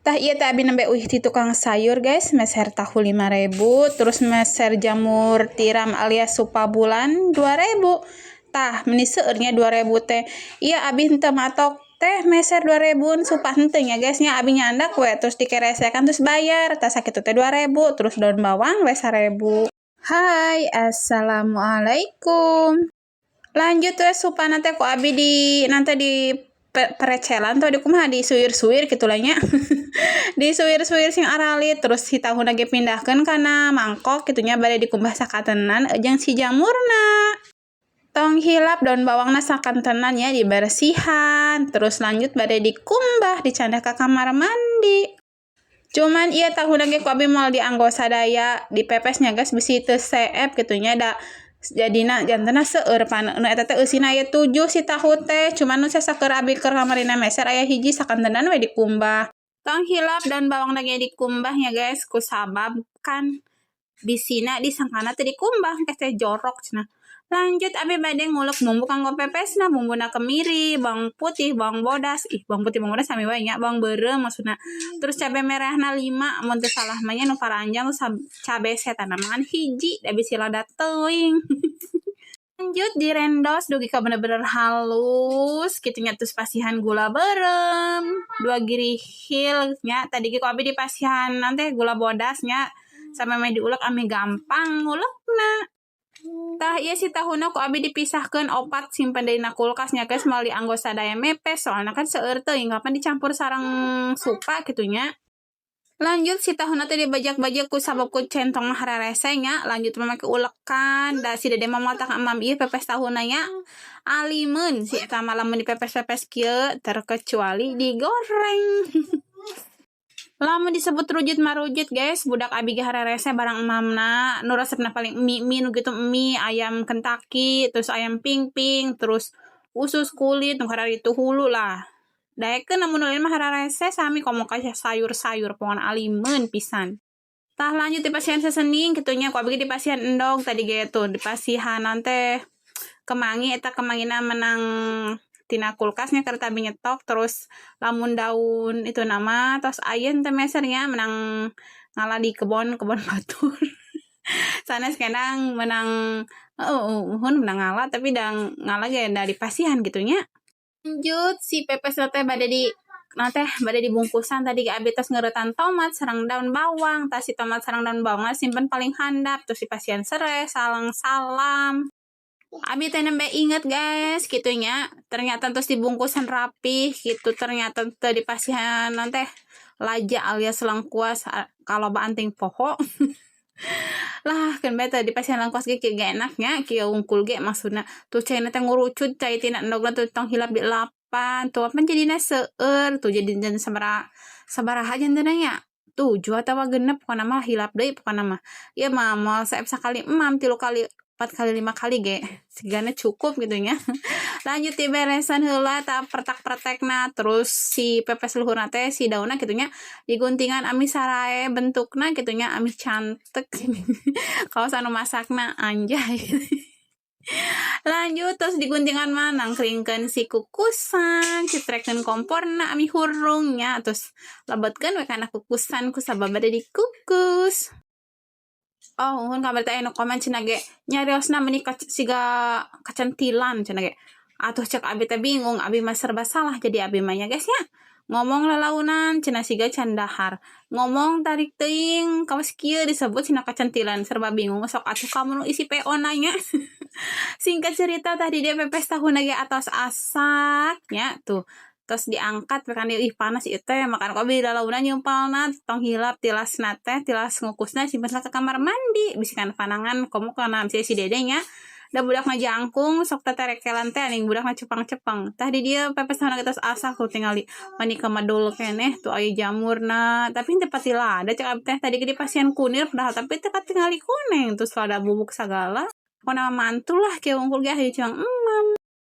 Tah iya teh abi nembe uih di tukang sayur guys, meser tahu 5.000, terus meser jamur tiram alias supa bulan 2.000. Tah meni seueurnya 2.000 teh. Iya abi henteu matok teh meser 2.000 supa henteu nya guys nya abi nyandak we terus dikeresekan terus bayar. Tah sakitu teh 2.000, terus daun bawang we 1.000. Hai, assalamualaikum. Lanjut we supana teh ku abi di nanti di perecelan tuh di kumaha disuir-suir gitu lah nya. Disuir-suir sing aralit terus si tahun lagi pindahkeun kana mangkok kitunya bade dikumbah sakatenan jeung si jamurna. Tong hilap daun bawangna sakantenan ya dibersihan terus lanjut bade dikumbah dicandah ke kamar mandi. Cuman iya tahun lagi ku abi moal dianggo sadaya dipepesnya guys bisi teu seep kitunya da jadina jantena seueur pan nu eta teh eusina aya 7 si tahu teh cuman nu sasakeur abi keur kamarina meser aya hiji sakantenan we dikumbah. Tong hilap dan bawang lagi dikumbah ya guys ku sabab kan bisina disangkana teh dikumbah teh jorok cenah. Lanjut abi bade ngulek bumbu kanggo pepesna bumbuna kemiri, bawang putih, bawang bodas. Bawang putih bawang bodas sami wae nya, bawang beureum maksudna. Terus cabe merahna 5, mun teu salah mah nya nu paranjang cabe setan mangan hiji da bisi lada teuing. Lanjut direndos dugi ka bener-bener halus kitunya terus pasihan gula berem 2 girihil nya tadi ku abi dipasihan nanti gula bodasnya sampai meh diulek ame gampang ngulekna. Tah ieu si tahuna ku abi dipisahkeun opat simpen deui na kulkasnya guys moal dianggo sadaya mepes soalna kan seueur teuing kapan dicampur sareng supa kitunya. Lanjut si tahuna teh dibajak-bajak ku sabab ku centong hararese nya lanjut make ulekan da si dede mah moal emam ieu pepes tahuna nya alimeun si eta mah lamun dipepes-pepes kieu terkecuali digoreng. Lamun disebut rujut marujut guys budak abi ge hararese barang emamna nu resepna paling mie nu gitu mie ayam Kentucky terus ayam ping-ping terus usus kulit nu karari itu hulu lah. Daekeun namun ulin mah hararese sami komo ka sayur-sayur pokona alimeun pisan. Tah lanjut dipasihan sesening kitunya ku abi dipasihan endog tadi ge tuh dipasihanan teh kemangi eta kemangina menang tina kulkasnya keur tabi nyetok terus lamun daun itu nama tos ayeun teh mesernya menang ngala di kebon batur. Sanes kenang menang uhun menang ngala tapi dang ngala ge da dipasihan gitunya. Lanjut si pepes teh bade dibungkusan tadi abi tos ngeuretan tomat sareng daun bawang tas si tomat sareng daun bawang simpen paling handap terus dipasihan seres salam. Abi teh nembe inget guys gitunya ternyata terus dibungkusan rapi gitu ternyata teu dipasihan teh laja alias lengkuas kalau anting poho. Lah kan beta dipasihan lengkuas ge enaknya kieu ungkul ge maksudna tuh cenah teh ngurucut cai tina endogna tuh tong hilap di lapan tuh apa jadina seueur tuh jadi sabaraha janteuna nya 7 atawa 6 pokona mah hilap deui pokona mah ieu mah moal saep sakali emam 3 kali 4 kali 5 kali ge sigana cukup gitunya. Lanjut diberesan heula ta pertak-pertekna terus si pepes luhurna teh si daunna gitunya diguntingan ami sarae bentukna gitunya ami cantek. Kaos anu masakna anjay. Lanjut terus diguntingan mah nangkringkeun si kukusan citrekeun komporna ami hurungnya terus lebetkeun we kana kukusan ku sabab bade dikukus. Oh, uhun kabar teh anu komen cenah ge nyariosna meuni siga kacentilan cenah ge. Atuh cek abi teh bingung, abi mah serba salah jadi abi mah nya guys nya. Ngomong lalaunan cenah siga can dahar. Ngomong tarik teuing kawas kieu disebut cenah kacentilan serba bingung sok atuh kamu nu isi PO nanya. Singkat cerita tadi dia pepes tahuna ge atos asak nya tuh. Terus diangkat kan ih panas ieu teh makan kopi lalaunan nyumpalna tong hilap tilasna teh tilas ngukusna simpenna ke kamar mandi bisikan panangan komo kana si dede nya da budak ngajangkung sok teterekelan teh aning budak cepang-cepang tah di dieu pepes tahuna atas asa ku tingali mani ka madul keneh tuh aya jamurna tapi teu pati lada cek abi teh tadi ge dipasihan kunir padahal tapi teu katingali kuneng terus lada bubuk sagala pokona mantul lah kieu unggul ge hayu cang